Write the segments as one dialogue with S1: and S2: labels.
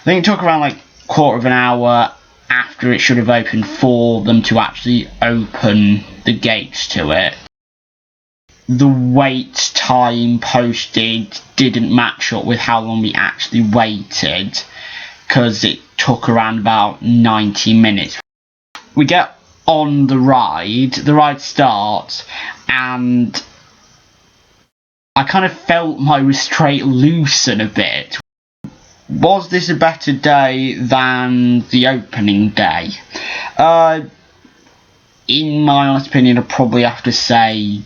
S1: think it took around like quarter of an hour after it should have opened for them to actually open the gates to it. The wait time posted didn't match up with how long we actually waited, because it took around about 90 minutes. We get on the ride starts, and I kind of felt my restraint loosen a bit. Was this a better day than the opening day? In my honest opinion, I'd probably have to say...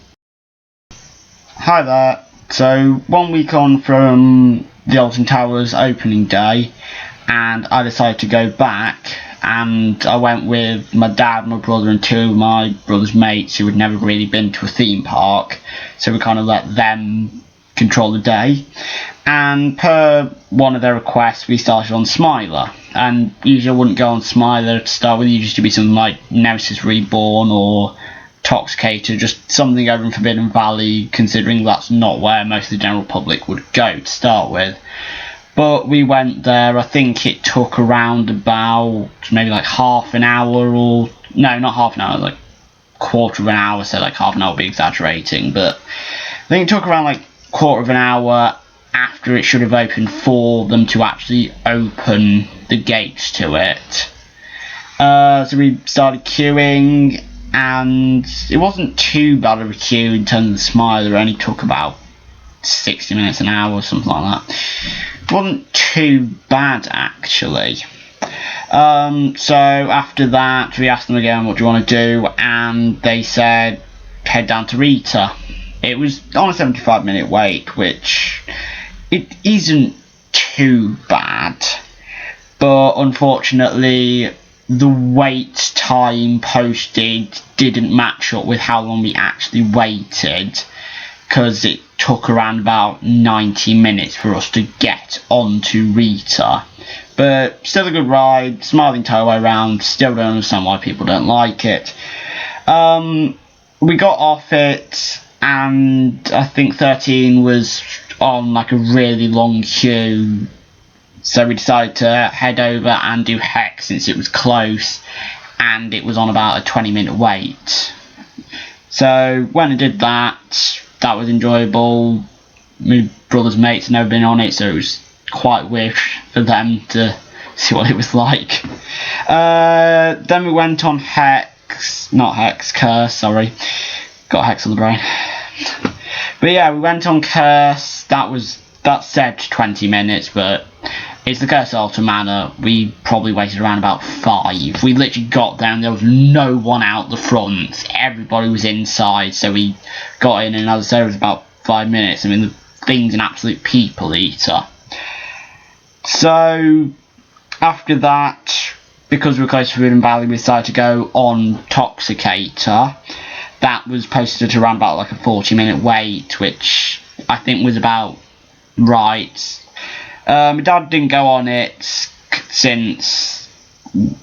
S1: Hi there. So, 1 week on from the Alton Towers opening day, and I decided to go back, and I went with my dad, my brother, and 2 of my brother's mates who had never really been to a theme park, so we kind of let them control the day. And per one of their requests, we started on Smiler, and usually I wouldn't go on Smiler to start with. It used to be something like Nemesis Reborn or Toxicator, just something over in Forbidden Valley, considering that's not where most of the general public would go to start with. But we went there. I think it took around about maybe like half an hour, or no, not half an hour, like quarter of an hour, so like half an hour would be exaggerating, but I think it took around like quarter of an hour after it should have opened for them to actually open the gates to it. So we started queuing, and it wasn't too bad of a queue in terms of the Smiler. It only took about 60 minutes, an hour, or something like that. It wasn't too bad, actually. So after that, we asked them again, what do you want to do? And they said, head down to Rita. It was on a 75-minute wait, which it isn't too bad, but unfortunately the wait time posted didn't match up with how long we actually waited, because it took around about 90 minutes for us to get onto Rita. But still a good ride, smile the entire way around. Still don't understand why people don't like it. We got off it, and I think 13 was on like a really long queue, so we decided to head over and do Hex since it was close, and it was on about a 20-minute wait. So when I did that, that was enjoyable. My brother's mates had never been on it, so it was quite weird for them to see what it was like. Then we went on Curse, sorry. Got Hex on the brain. But yeah, we went on Curse. That said 20 minutes, but it's the Curse Alton Manor. We probably waited around about 5. We literally got there and there was no one out the front. Everybody was inside, so we got in, and as I said, it was about 5 minutes. I mean, the thing's an absolute people eater. So after that, because we were close to Forbidden Valley, we decided to go on Toxicator. That was posted at around about like a 40-minute wait, which I think was about right. My dad didn't go on it since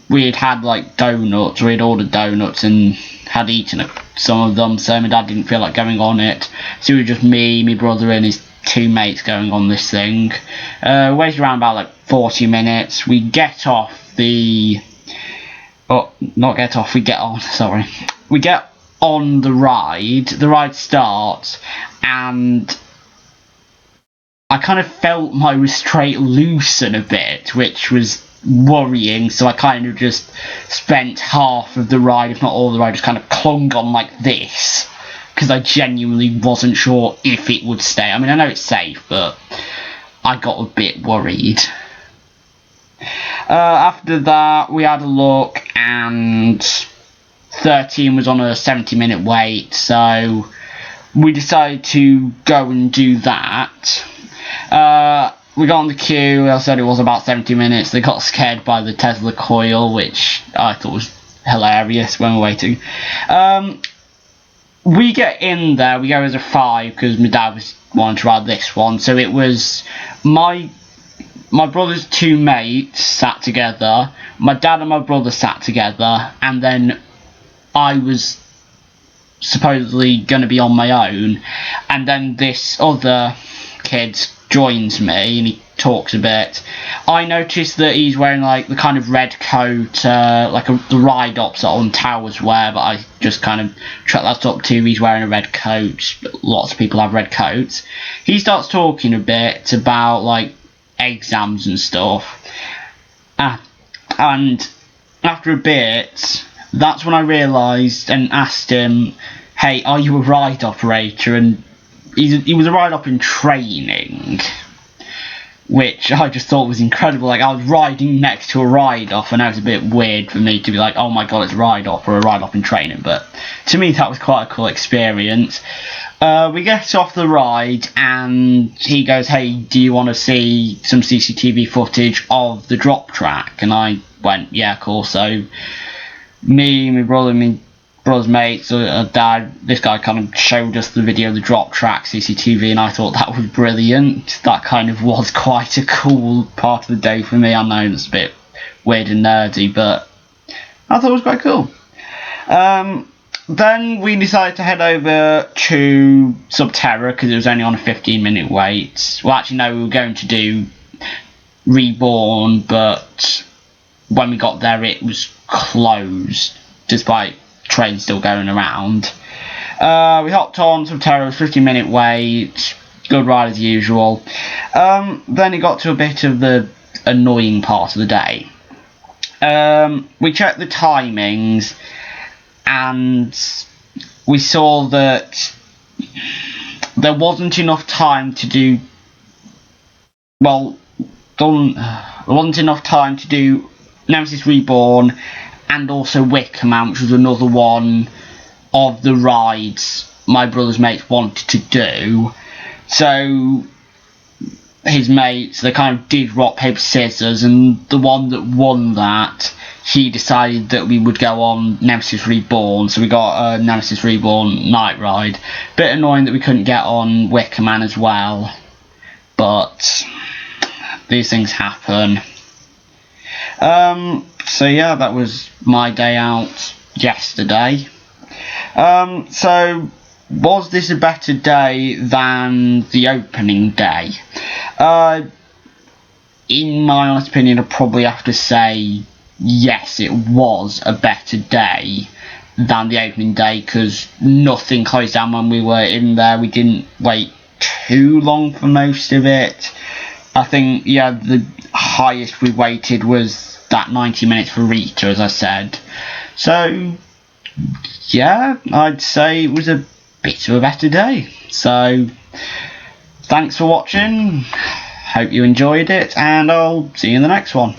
S1: we had like donuts, we had ordered donuts and had eaten some of them, so my dad didn't feel like going on it. So it was just me, my brother, and his 2 mates going on this thing. Waited around about like 40 minutes. We get off the... Oh, not get off, we get on, sorry. We get on the ride starts, and I kind of felt my restraint loosen a bit, which was worrying, so I kind of just spent half of the ride, if not all the ride, just kind of clung on like this, because I genuinely wasn't sure if it would stay. I mean, I know it's safe, but I got a bit worried. After that, we had a look, and 13 was on a 70-minute wait, so we decided to go and do that. We got on the queue. I said it was about 70 minutes. They got scared by the Tesla coil, which I thought was hilarious when we were waiting. We get in there, we go as a 5 because my dad was wanting to ride this one. So it was my brother's 2 mates sat together, my dad and my brother sat together, and then I was supposedly going to be on my own, and then this other kid joins me, and he talks a bit. I noticed that he's wearing like the kind of red coat, the ride ops that Alton Towers wear, but I just kind of tracked that up too. He's wearing a red coat. Lots of people have red coats. He starts talking a bit about like exams and stuff, and after a bit, that's when I realised and asked him, "Hey, are you a ride operator?" And he was a ride op in training, which I just thought was incredible. Like, I was riding next to a ride op, and that was a bit weird for me to be like, oh my god, it's a ride op or a ride op in training. But to me, that was quite a cool experience. We get off the ride, and he goes, "Hey, do you want to see some CCTV footage of the drop track?" And I went, "Yeah, cool." So me, my brother's mates, dad, this guy kind of showed us the video of the drop track CCTV, and I thought that was brilliant. That kind of was quite a cool part of the day for me. I know it's a bit weird and nerdy, but I thought it was quite cool. Then we decided to head over to Subterra because it was only on a 15-minute wait. Well, actually, no, we were going to do Reborn, but when we got there, it was closed, despite trains still going around. We hopped on Subterra, 15-minute wait, good ride as usual. Then it got to a bit of the annoying part of the day. We checked the timings, and we saw that there wasn't enough time to do, there wasn't enough time to do Nemesis Reborn and also Wickerman, which was another one of the rides my brother's mates wanted to do. So his mates, they kind of did rock, paper, scissors, and the one that won that, he decided that we would go on Nemesis Reborn, so we got a Nemesis Reborn night ride. Bit annoying that we couldn't get on Wickerman as well, but these things happen. So yeah, that was my day out yesterday. So was this a better day than the opening day? In my honest opinion, I'd probably have to say yes, it was a better day than the opening day, because nothing closed down when we were in there. We didn't wait too long for most of it. I think, yeah, the highest we waited was that 90 minutes for Rita, as I said. So yeah, I'd say it was a bit of a better day. So thanks for watching, hope you enjoyed it, and I'll see you in the next one.